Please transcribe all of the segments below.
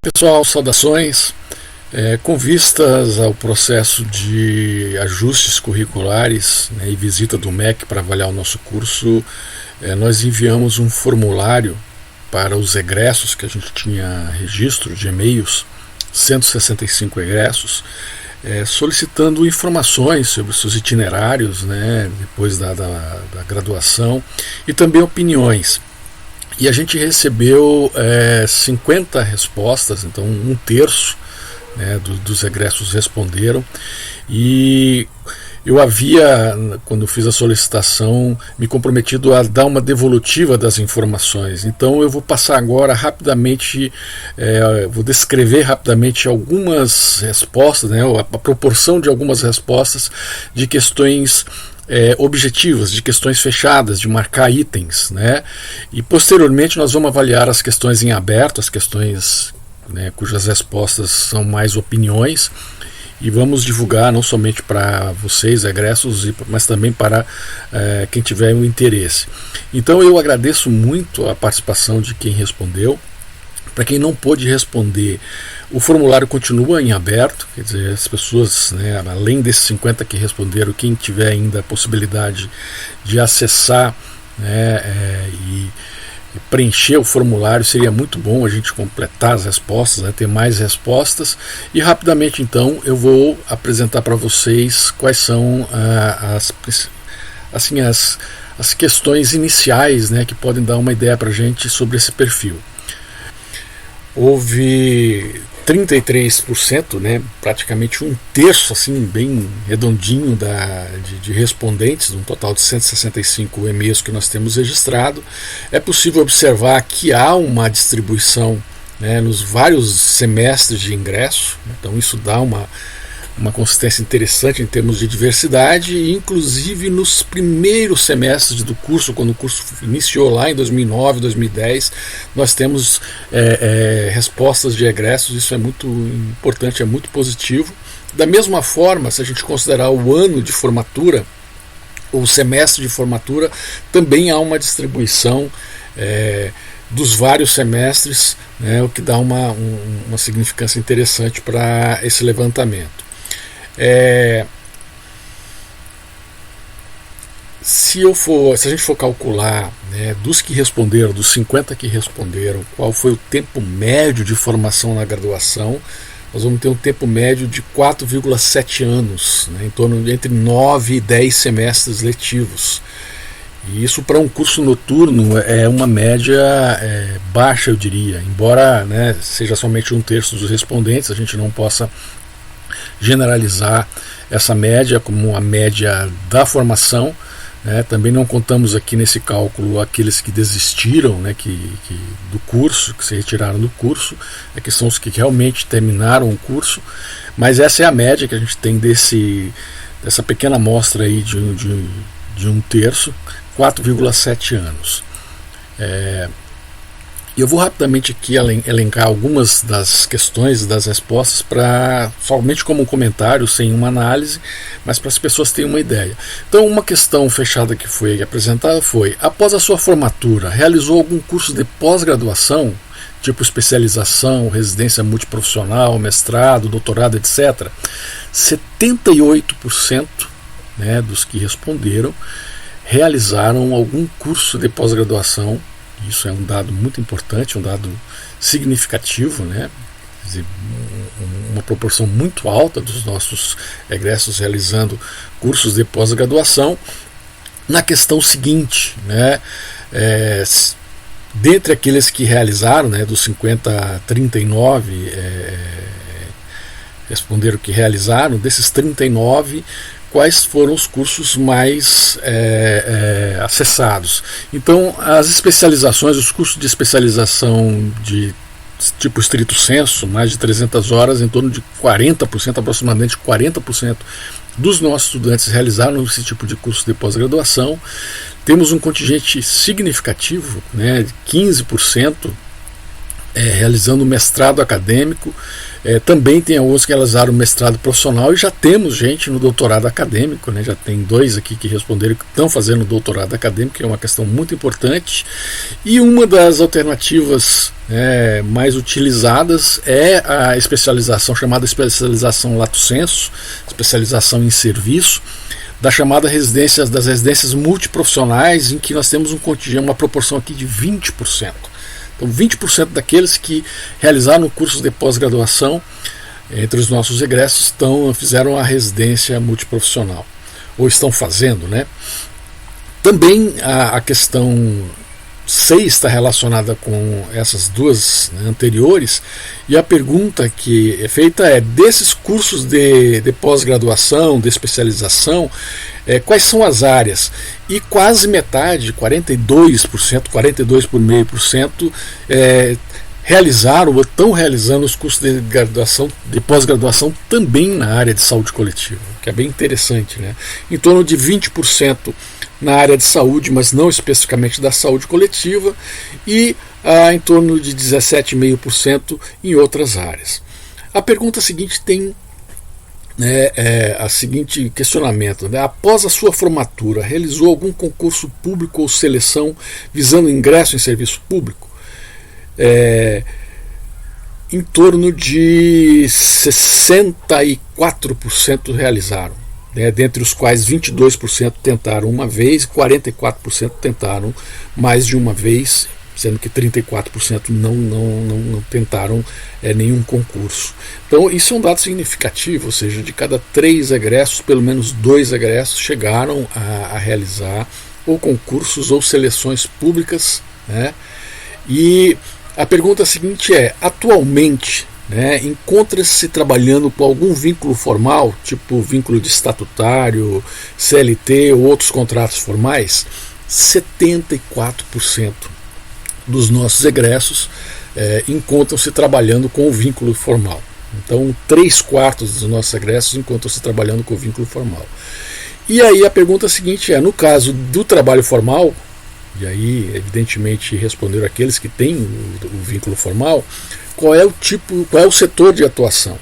Pessoal, saudações. Com vistas ao processo de ajustes curriculares, né, e visita do MEC para avaliar o nosso curso, nós enviamos um formulário para os egressos, que a gente tinha registro de e-mails, 165 egressos, solicitando informações sobre os seus itinerários, né, depois da graduação, e também opiniões. E a gente recebeu 50 respostas, então um terço, né, dos egressos responderam. E eu havia, quando fiz a solicitação, me comprometido a dar uma devolutiva das informações. Então eu vou passar agora rapidamente, vou descrever rapidamente algumas respostas, né, a proporção de algumas respostas de questões objetivas, de questões fechadas, de marcar itens, né? E posteriormente nós vamos avaliar as questões em aberto, as questões, né, cujas respostas são mais opiniões, e vamos divulgar não somente para vocês, egressos, mas também para quem tiver um interesse. Então eu agradeço muito a participação de quem respondeu. Para quem não pôde responder, o formulário continua em aberto, quer dizer, as pessoas, né, além desses 50 que responderam, quem tiver ainda a possibilidade de acessar, né, e preencher o formulário, seria muito bom a gente completar as respostas, né, ter mais respostas. E rapidamente então eu vou apresentar para vocês quais são as questões iniciais, né, que podem dar uma ideia para a gente sobre esse perfil. Houve 33%, né, praticamente um terço, assim, bem redondinho de respondentes, um total de 165 e-mails que nós temos registrado. É possível observar que há uma distribuição, né, nos vários semestres de ingresso, então isso dá uma consistência interessante em termos de diversidade, e inclusive nos primeiros semestres do curso, quando o curso iniciou lá em 2009, 2010, nós temos respostas de egressos. Isso é muito importante, é muito positivo. Da mesma forma, se a gente considerar o ano de formatura, o semestre de formatura, também há uma distribuição dos vários semestres, né, o que dá uma significância interessante para esse levantamento. Se a gente for calcular, né, dos que responderam, dos 50 que responderam, qual foi o tempo médio de formação na graduação, nós vamos ter um tempo médio de 4,7 anos, né, em torno entre 9 e 10 semestres letivos. E isso, para um curso noturno, é uma média baixa, eu diria. Embora, né, seja somente um terço dos respondentes, a gente não possa generalizar essa média como a média da formação, né? Também não contamos aqui nesse cálculo aqueles que desistiram, né, do curso, que se retiraram do curso, que são os que realmente terminaram o curso, mas essa é a média que a gente tem dessa pequena amostra aí de um terço, 4,7 anos. E eu vou rapidamente aqui elencar algumas das questões, das respostas, somente como um comentário, sem uma análise, mas para as pessoas terem uma ideia. Então, uma questão fechada que foi apresentada foi: após a sua formatura, realizou algum curso de pós-graduação, tipo especialização, residência multiprofissional, mestrado, doutorado, etc. 78%, né, dos que responderam realizaram algum curso de pós-graduação. Isso é um dado muito importante, um dado significativo, né? Quer dizer, uma proporção muito alta dos nossos egressos realizando cursos de pós-graduação. Na questão seguinte, né, dentre aqueles que realizaram, né, dos 50 a 39 responderam que realizaram, desses 39, quais foram os cursos mais acessados. Então, as especializações, os cursos de especialização de tipo estrito senso, mais de 300 horas, em torno de 40%, aproximadamente 40% dos nossos estudantes realizaram esse tipo de curso de pós-graduação. Temos um contingente significativo, né, de 15%, realizando mestrado acadêmico. Também tem alguns que realizaram mestrado profissional e já temos gente no doutorado acadêmico, né? Já tem 2 aqui que responderam que estão fazendo doutorado acadêmico, que é uma questão muito importante. E uma das alternativas mais utilizadas é a especialização, chamada especialização lato sensu, especialização em serviço, da chamada das residências multiprofissionais, em que nós temos uma proporção aqui de 20%. Então, 20% daqueles que realizaram cursos de pós-graduação entre os nossos egressos fizeram a residência multiprofissional, ou estão fazendo, né? Também a questão 6 está relacionada com essas 2, né, anteriores, e a pergunta que é feita é: desses cursos de pós-graduação, de especialização, quais são as áreas? E quase metade, 42%, 42,5%, realizaram ou estão realizando os cursos de pós-graduação também na área de saúde coletiva, que é bem interessante, né? Em torno de 20% na área de saúde, mas não especificamente da saúde coletiva, e em torno de 17,5% em outras áreas. A pergunta seguinte tem a seguinte questionamento, né? Após a sua formatura, realizou algum concurso público ou seleção visando ingresso em serviço público? Em torno de 64% realizaram, dentre os quais 22% tentaram uma vez e 44% tentaram mais de uma vez, sendo que 34% não tentaram nenhum concurso. Então isso é um dado significativo, ou seja, de cada 3 egressos, pelo menos 2 egressos chegaram a realizar ou concursos ou seleções públicas, né? E a pergunta seguinte é: atualmente, encontra-se trabalhando com algum vínculo formal, tipo vínculo de estatutário, CLT ou outros contratos formais? 74% dos nossos egressos encontram-se trabalhando com o vínculo formal. Então, 3/4 dos nossos egressos encontram-se trabalhando com o vínculo formal. E aí a pergunta seguinte é: no caso do trabalho formal, e aí evidentemente responderam aqueles que têm o vínculo formal, qual é o setor de atuação?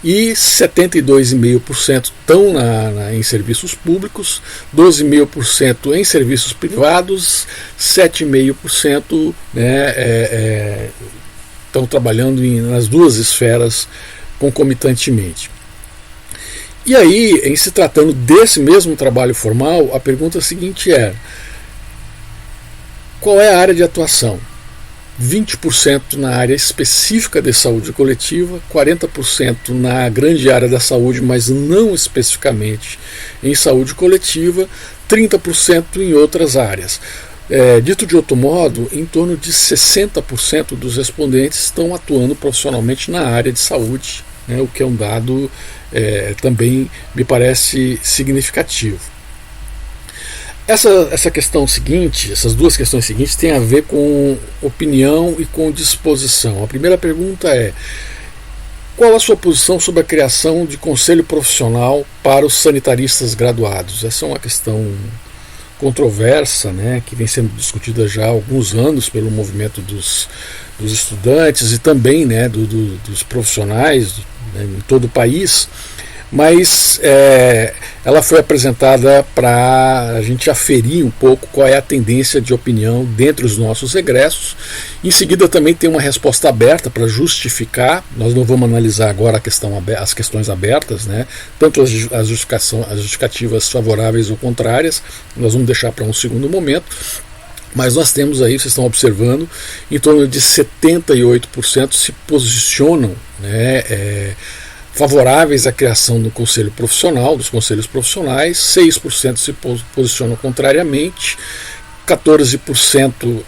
E 72,5% estão em serviços públicos, 12,5% em serviços privados, 7,5% estão trabalhando nas 2 esferas concomitantemente. E aí, em se tratando desse mesmo trabalho formal, a pergunta seguinte é: qual é a área de atuação? 20% na área específica de saúde coletiva, 40% na grande área da saúde, mas não especificamente em saúde coletiva, 30% em outras áreas. Dito de outro modo, em torno de 60% dos respondentes estão atuando profissionalmente na área de saúde, né, o que é um dado também me parece significativo. Essa questão seguinte, essas 2 questões seguintes, têm a ver com opinião e com disposição. A primeira pergunta é: qual a sua posição sobre a criação de conselho profissional para os sanitaristas graduados? Essa é uma questão controversa, né, que vem sendo discutida já há alguns anos pelo movimento dos estudantes e também, né, dos profissionais, né, em todo o país. Mas ela foi apresentada para a gente aferir um pouco qual é a tendência de opinião dentre os nossos egressos. Em seguida também tem uma resposta aberta para justificar. Nós não vamos analisar agora as questões abertas, né? Tanto as justificativas favoráveis ou contrárias, nós vamos deixar para um segundo momento. Mas nós temos aí, vocês estão observando, em torno de 78% se posicionam, né, favoráveis à criação do conselho profissional, dos conselhos profissionais, 6% se posicionam contrariamente, 14%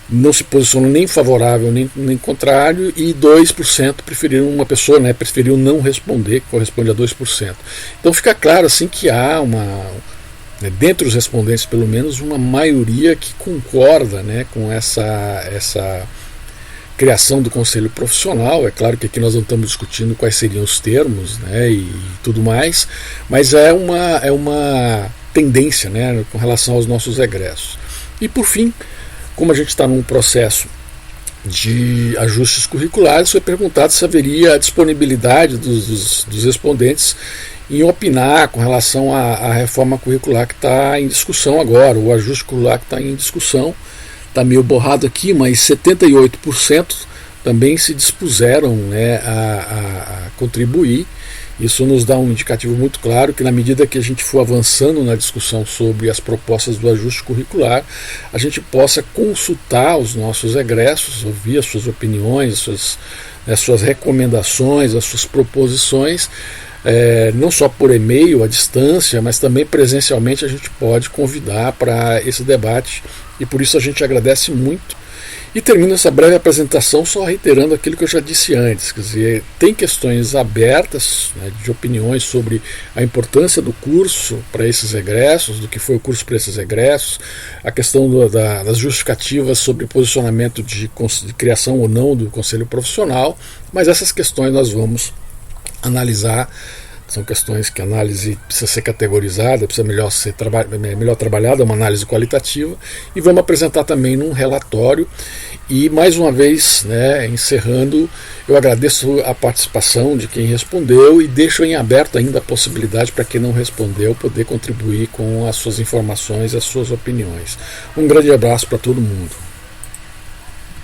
não se posicionam nem favorável nem contrário, e 2% preferiu não responder, que corresponde a 2%. Então fica claro assim que há dentre os respondentes pelo menos uma maioria que concorda, né, com essa criação do conselho profissional. É claro que aqui nós não estamos discutindo quais seriam os termos, né, e tudo mais, mas é uma tendência, né, com relação aos nossos egressos. E por fim, como a gente está num processo de ajustes curriculares, foi perguntado se haveria a disponibilidade dos respondentes em opinar com relação à reforma curricular que está em discussão agora, o ajuste curricular que está em discussão. Está meio borrado aqui, mas 78% também se dispuseram, né, a contribuir. Isso nos dá um indicativo muito claro que, na medida que a gente for avançando na discussão sobre as propostas do ajuste curricular, a gente possa consultar os nossos egressos, ouvir as suas opiniões, as suas recomendações, as suas proposições, não só por e-mail, à distância, mas também presencialmente a gente pode convidar para esse debate, e por isso a gente agradece muito. E termino essa breve apresentação só reiterando aquilo que eu já disse antes, quer dizer, tem questões abertas, né, de opiniões sobre a importância do curso para esses egressos, do que foi o curso para esses egressos, a questão das justificativas sobre posicionamento de criação ou não do conselho profissional, mas essas questões nós vamos analisar. São questões que a análise precisa ser categorizada, precisa melhor trabalhada, uma análise qualitativa, e vamos apresentar também num relatório. E mais uma vez, né, encerrando, eu agradeço a participação de quem respondeu e deixo em aberto ainda a possibilidade para quem não respondeu poder contribuir com as suas informações e as suas opiniões. Um grande abraço para todo mundo.